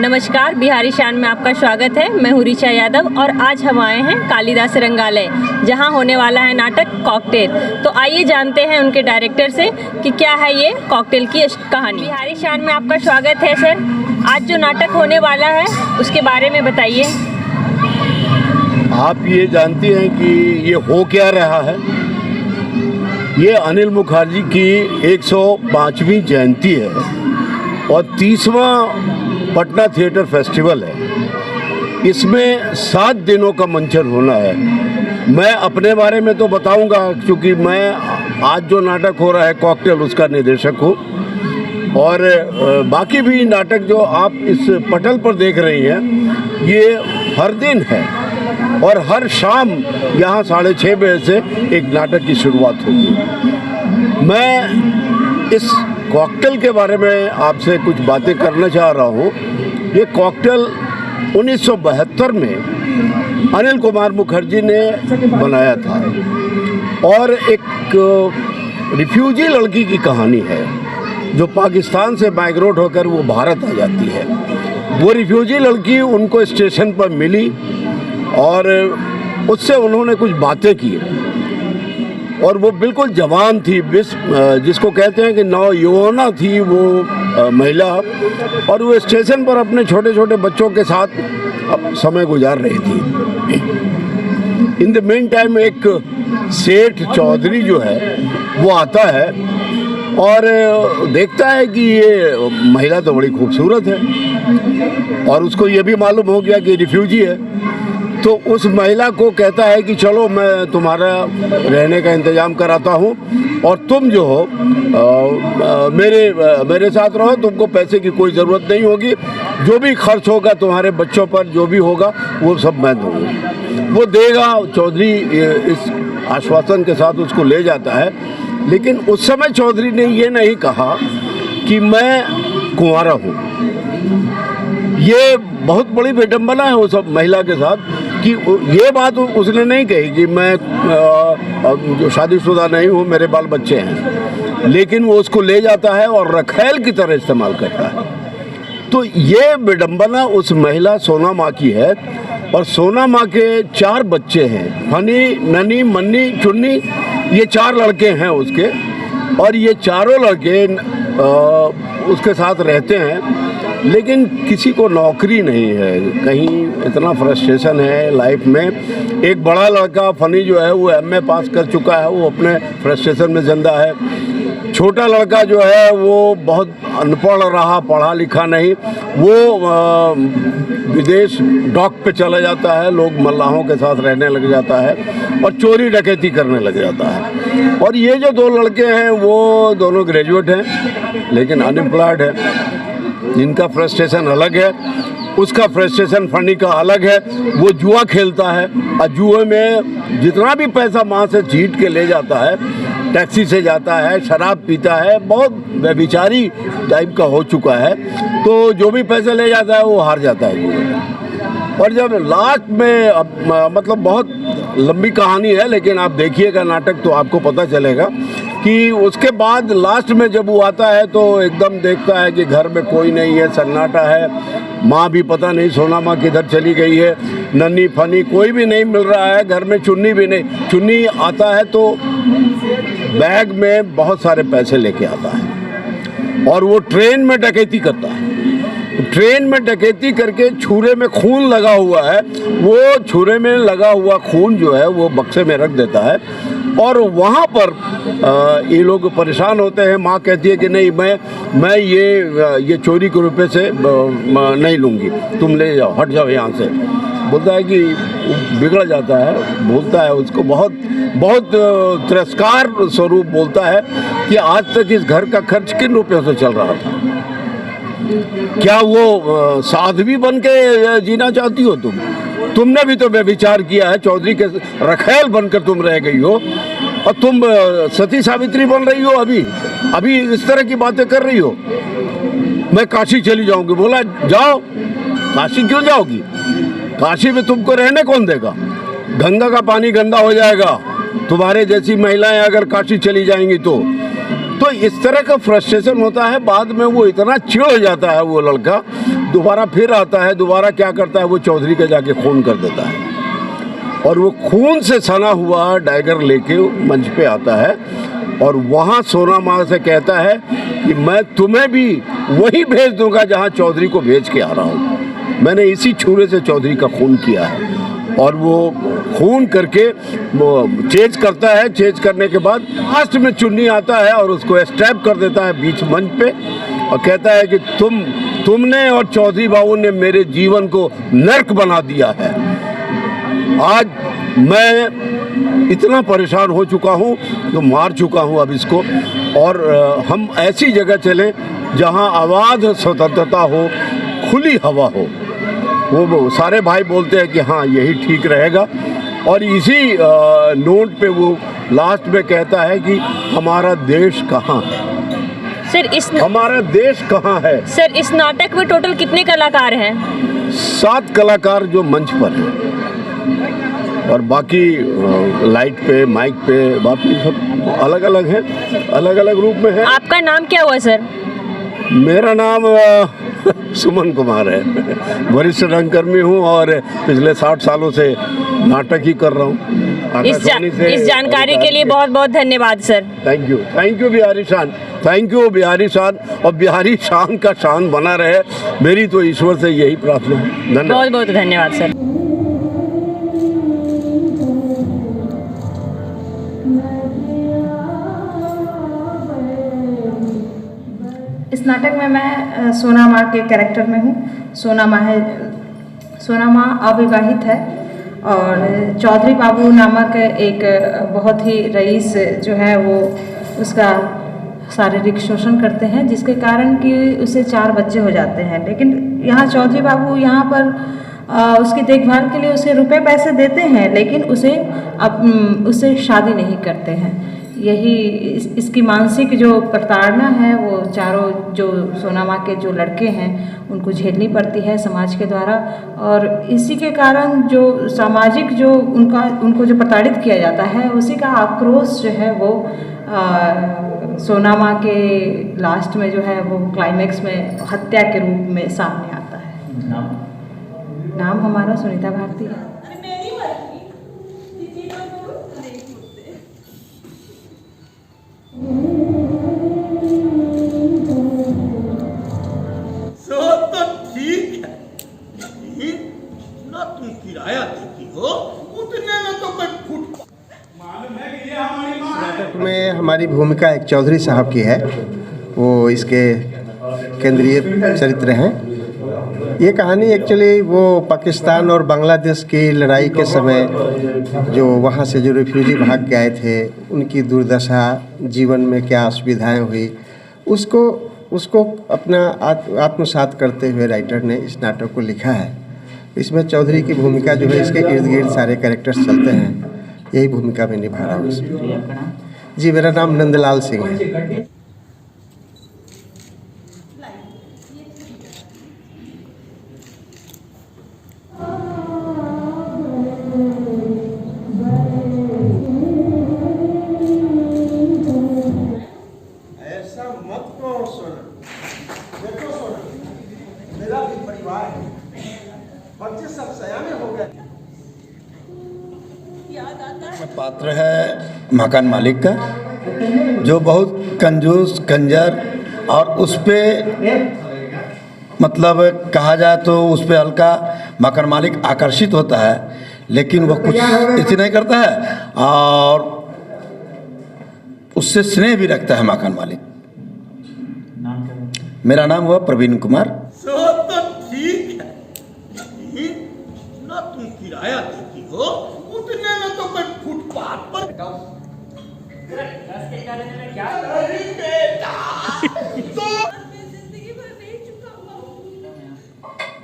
नमस्कार, बिहारी शान में आपका स्वागत है। मैं हूँ ऋचा यादव और आज हम आए हैं कालिदास रंगालय, जहां होने वाला है नाटक कॉकटेल। तो आइए जानते हैं उनके डायरेक्टर से कि क्या है ये कॉकटेल की कहानी। बिहारी शान में आपका स्वागत है सर। आज जो नाटक होने वाला है उसके बारे में बताइए। आप ये जानती हैं कि ये हो क्या रहा है। ये अनिल मुखर्जी की 105वीं जयंती है और 30वां पटना थिएटर फेस्टिवल है। इसमें 7 दिनों का मंचन होना है। मैं अपने बारे में तो बताऊंगा, क्योंकि मैं आज जो नाटक हो रहा है कॉकटेल उसका निर्देशक हूँ, और बाकी भी नाटक जो आप इस पटल पर देख रही हैं ये हर दिन है और हर शाम यहाँ 6:30 बजे से एक नाटक की शुरुआत होगी। मैं इस कॉकटेल के बारे में आपसे कुछ बातें करना चाह रहा हूँ। ये कॉकटेल 1972 में अनिल कुमार मुखर्जी ने बनाया था और एक रिफ्यूजी लड़की की कहानी है जो पाकिस्तान से माइग्रेट होकर वो भारत आ जाती है। वो रिफ्यूजी लड़की उनको स्टेशन पर मिली और उससे उन्होंने कुछ बातें की और वो बिल्कुल जवान थी, जिसको कहते हैं कि नौयौवना थी वो महिला, और वो स्टेशन पर अपने छोटे छोटे बच्चों के साथ समय गुजार रही थी। इन द मेन टाइम एक सेठ चौधरी जो है वो आता है और देखता है कि ये महिला तो बड़ी खूबसूरत है और उसको ये भी मालूम हो गया कि रिफ्यूजी है। तो उस महिला को कहता है कि चलो मैं तुम्हारा रहने का इंतज़ाम कराता हूँ और तुम जो हो मेरे साथ रहो, तुमको पैसे की कोई ज़रूरत नहीं होगी, जो भी खर्च होगा तुम्हारे बच्चों पर जो भी होगा वो सब मैं दूँगा। वो देगा। चौधरी इस आश्वासन के साथ उसको ले जाता है, लेकिन उस समय चौधरी ने ये नहीं कहा कि मैं कुंवारा हूँ। ये बहुत बड़ी विडंबना है उस महिला के साथ कि ये बात उसने नहीं कही कि मैं जो शादीशुदा नहीं हूँ, मेरे बाल बच्चे हैं, लेकिन वो उसको ले जाता है और रखैल की तरह इस्तेमाल करता है। तो ये विडंबना उस महिला सोना माँ की है और सोना माँ के 4 बच्चे हैं, फनी, ननी, मन्नी, चुन्नी, ये 4 लड़के हैं उसके, और ये चारों लड़के उसके साथ रहते हैं, लेकिन किसी को नौकरी नहीं है। कहीं इतना फ्रस्ट्रेशन है लाइफ में। एक बड़ा लड़का फनी जो है वो MA पास कर चुका है, वो अपने फ्रस्ट्रेशन में जिंदा है। छोटा लड़का जो है वो बहुत अनपढ़ रहा, पढ़ा लिखा नहीं, वो विदेश डॉक पे चला जाता है, लोग मल्लाहों के साथ रहने लग जाता है और चोरी डकैती करने लग जाता है। और ये जो 2 लड़के हैं वो दोनों ग्रेजुएट हैं लेकिन अनएम्प्लॉयड है। इनका फ्रस्ट्रेशन अलग है, उसका फ्रस्ट्रेशन फनी का अलग है। वो जुआ खेलता है और जुए में जितना भी पैसा माँ से जीत के ले जाता है, टैक्सी से जाता है, शराब पीता है, बहुत व्यभिचारी टाइप का हो चुका है। तो जो भी पैसे ले जाता है वो हार जाता है जुए में। और जब लास्ट में मतलब बहुत लंबी कहानी है, लेकिन आप देखिएगा नाटक तो आपको पता चलेगा कि उसके बाद लास्ट में जब वो आता है तो एकदम देखता है कि घर में कोई नहीं है, सन्नाटा है। माँ भी पता नहीं सोना माँ किधर चली गई है, नन्ही फनी कोई भी नहीं मिल रहा है, घर में चुन्नी भी नहीं। चुन्नी आता है तो बैग में बहुत सारे पैसे लेके आता है और वो ट्रेन में डकैती करता है। ट्रेन में डकैती करके छुरे में खून लगा हुआ है, वो छुरे में लगा हुआ खून जो है वो बक्से में रख देता है और वहाँ पर ये लोग परेशान होते हैं। माँ कहती है कि नहीं, मैं ये चोरी के रुपये से नहीं लूँगी, तुम ले जाओ, हट जाओ यहाँ से। बोलता है कि बिगड़ जाता है, बोलता है उसको बहुत तिरस्कार स्वरूप बोलता है कि आज तक इस घर का खर्च किन रुपयों से चल रहा था। क्या वो साध्वी बन के जीना चाहती हो तुमने भी तो व्यभिचार किया है, चौधरी के रखैल बनकर तुम रह गई हो और तुम सती सावित्री बन रही हो। अभी इस तरह की बातें कर रही हो। मैं काशी चली जाऊंगी। बोला जाओ, काशी क्यों जाओगी? काशी में तुमको रहने कौन देगा? गंगा का पानी गंदा हो जाएगा, तुम्हारे जैसी महिलाएं अगर काशी चली जाएंगी तो इस तरह का फ्रस्ट्रेशन होता है। बाद में वो इतना चिढ़ हो जाता है वो लड़का, दोबारा फिर आता है, दोबारा क्या करता है, वो चौधरी का जाके खून कर देता है और वो खून से सना हुआ डाइगर लेके मंच पे आता है और वहाँ सोना माँ से कहता है कि मैं तुम्हें भी वही भेज दूंगा जहाँ चौधरी को भेज के आ रहा हूँ। मैंने इसी छुरे से चौधरी का खून किया है। और वो खून करके वो चेज करता है। चेज करने के बाद लास्ट में चुन्नी आता है और उसको स्ट्रैप कर देता है बीच मंच पे और कहता है कि तुमने और चौधरी बाबू ने मेरे जीवन को नर्क बना दिया है। आज मैं इतना परेशान हो चुका हूँ तो मार चुका हूँ अब इसको, और हम ऐसी जगह चलें जहाँ आवाज़ स्वतंत्रता हो, खुली हवा हो। वो सारे भाई बोलते हैं कि हाँ यही ठीक रहेगा। और इसी नोट पे वो लास्ट में कहता है कि हमारा देश कहाँ है सर? हमारा देश कहाँ है? सर इस नाटक में टोटल कितने कलाकार हैं? 7 कलाकार जो मंच पर हैं और बाकी लाइट पे, माइक पे, बाकी सब अलग अलग हैं, अलग अलग रूप में हैं। आपका नाम क्या हुआ सर? मेरा नाम सुमन कुमार है। वरिष्ठ रंगकर्मी हूँ और पिछले 60 सालों से नाटक ही कर रहा हूँ। इस जानकारी के लिए बहुत बहुत धन्यवाद सर। थैंक यू बिहारी शान, थैंक यू बिहारी शान। और बिहारी शान का शान बना रहे, मेरी तो ईश्वर से यही प्रार्थना है। धन्यवाद, बहुत बहुत धन्यवाद सर। इस नाटक में मैं सोना माँ के कैरेक्टर में हूँ। सोना माँ अविवाहित है और चौधरी बाबू नामक एक बहुत ही रईस जो है वो उसका शारीरिक शोषण करते हैं, जिसके कारण कि उसे 4 बच्चे हो जाते हैं। लेकिन यहाँ चौधरी बाबू यहाँ पर उसकी देखभाल के लिए उसे रुपए पैसे देते हैं, लेकिन उससे शादी नहीं करते हैं। यही इसकी मानसिक जो प्रताड़ना है वो चारों जो सोना माँ के जो लड़के हैं उनको झेलनी पड़ती है समाज के द्वारा। और इसी के कारण जो सामाजिक जो उनको जो प्रताड़ित किया जाता है, उसी का आक्रोश जो है वो सोना माँ के लास्ट में जो है वो क्लाइमेक्स में हत्या के रूप में सामने आता है। नाम हमारा सुनीता भारती है। तो ठीक है, ना तुम किराया देती हो उतने में तो कोई फुट। नाटक में हमारी भूमिका एक चौधरी साहब की है, वो इसके केंद्रीय चरित्र हैं। ये कहानी एक्चुअली वो पाकिस्तान और बांग्लादेश की लड़ाई के समय जो वहाँ से जो रिफ्यूजी भाग के आए थे, उनकी दुर्दशा, जीवन में क्या असुविधाएं हुई, उसको अपना आत्मसात करते हुए राइटर ने इस नाटक को लिखा है। इसमें चौधरी की भूमिका जो है, इसके इर्द गिर्द सारे कैरेक्टर्स चलते हैं, यही भूमिका मैं निभा रहा हूँ इसमें। जी, मेरा नाम नंदलाल सिंह है। पात्र है मकान मालिक का, जो बहुत कंजूस, कंजर और उस पे मतलब कहा जाए तो उस पे हल्का मकान मालिक आकर्षित होता है, लेकिन वो कुछ इसी नहीं करता है और उससे स्नेह भी रखता है मकान मालिक। मेरा नाम हुआ प्रवीण कुमार। तो ठीक है, ना तुम किराया देती हो उतने में तो कोई फुटपाथ पर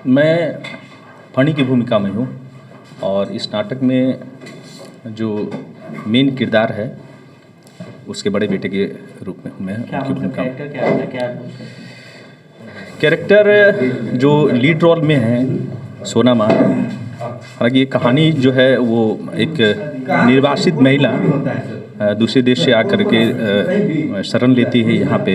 मैं फणी की भूमिका में हूँ और इस नाटक में जो मेन किरदार है उसके बड़े बेटे के रूप में हूँ मैं। उनकी भूमिका कैरेक्टर जो लीड रोल में है सोना माँ। हालांकि ये कहानी जो है वो एक निर्वासित महिला दूसरे देश से आकर के शरण लेती है यहाँ पे,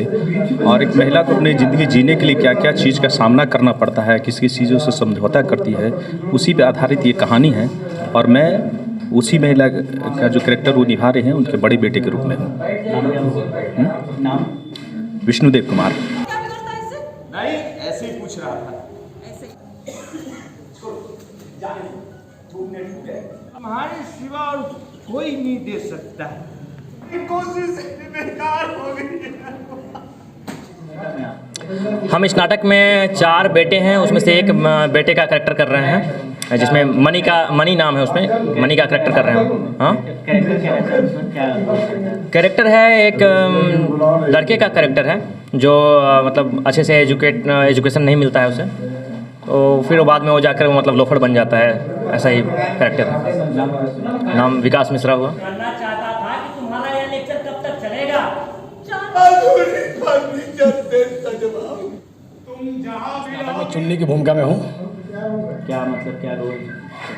और एक महिला को अपनी ज़िंदगी जीने के लिए क्या क्या चीज़ का सामना करना पड़ता है, किस किस चीज़ों से समझौता करती है, उसी पे आधारित ये कहानी है। और मैं उसी महिला का जो कैरेक्टर वो निभा रहे हैं उनके बड़े बेटे के रूप में हूँ। विष्णुदेव कुमार। नहीं, ऐसे ही पूछ रहा था। हमारे सिवा और कोई नहीं दे सकता है। कोशिश बेकार हो गई। हम इस नाटक में 4 बेटे हैं, उसमें से एक बेटे का करैक्टर कर रहे हैं, जिसमें मनी नाम है, उसमें मनी का करैक्टर कर रहे हैं। हाँ, कैरेक्टर है एक लड़के का कैरेक्टर है जो मतलब अच्छे से एजुकेशन नहीं मिलता है उसे, तो फिर बाद में वो जाकर मतलब लोफड़ बन जाता है, ऐसा ही कैरेक्टर है। नाम विकास मिश्रा हुआ। जानना चाहता था कि तुम्हारा यह लेक्चर कब तक चलेगा। मैं चुन्नी की भूमिका में हूँ। क्या मतलब, क्या रोल?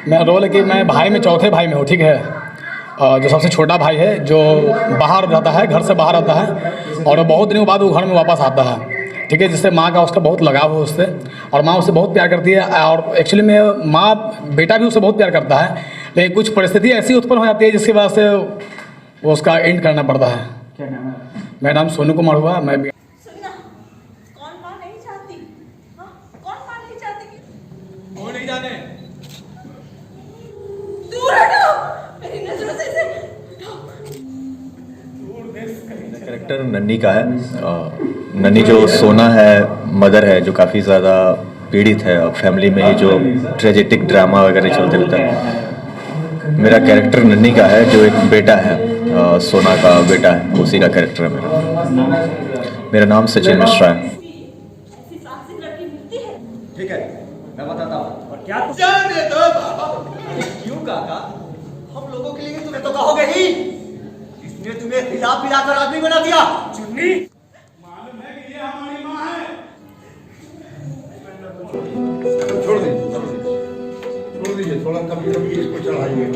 मेरा रोल है कि मैं भाई में चौथे भाई में हूँ, ठीक है। जो सबसे छोटा भाई है, जो बाहर रहता है, घर से बाहर रहता है, और बहुत दिनों बाद वो घर में वापस आता है, ठीक है। जिससे माँ का उसका बहुत लगाव है उससे, और माँ उससे बहुत प्यार करती है, और एक्चुअली में माँ बेटा भी उससे बहुत प्यार करता है, लेकिन कुछ परिस्थिति ऐसी उत्पन्न हो जाती है जिसकी वजह से वो उसका एंड करना पड़ता है। क्या नाम है? मेरा नाम सोनू कुमार हुआ। मैं भी कौन मां नहीं चाहती? हाँ, कौन मां नहीं चाहती? वो नहीं जाने। दूर हटो मेरी नजरों से इसे। कैरेक्टर नन्ही का है। नन्ही जो सोना है, मदर है, जो काफ़ी ज़्यादा पीड़ित है, और फैमिली में ही जो ट्रेजेटिक ड्रामा वगैरह चलते रहता है। मेरा कैरेक्टर नन्ही का है, जो एक बेटा है, सोना का बेटा है, उसी का कैरेक्टर है मेरा नाम सचिन मिश्रा है। ऐसी साहसी लड़की मिलती है? ठीक है, मैं बताता हूँ। और क्या जाने दो बाबा। क्यों काका, हम लोगों के लिए तुम्हें तो कहोगे ही। इसने तुम्हें हिला पिला कर आदमी बना दिया। चुन्नी, मालूम है कि ये हमारी माँ है। छोड़ दीजिए, थोड़ा कभी कभी इसको चढ़ाइए।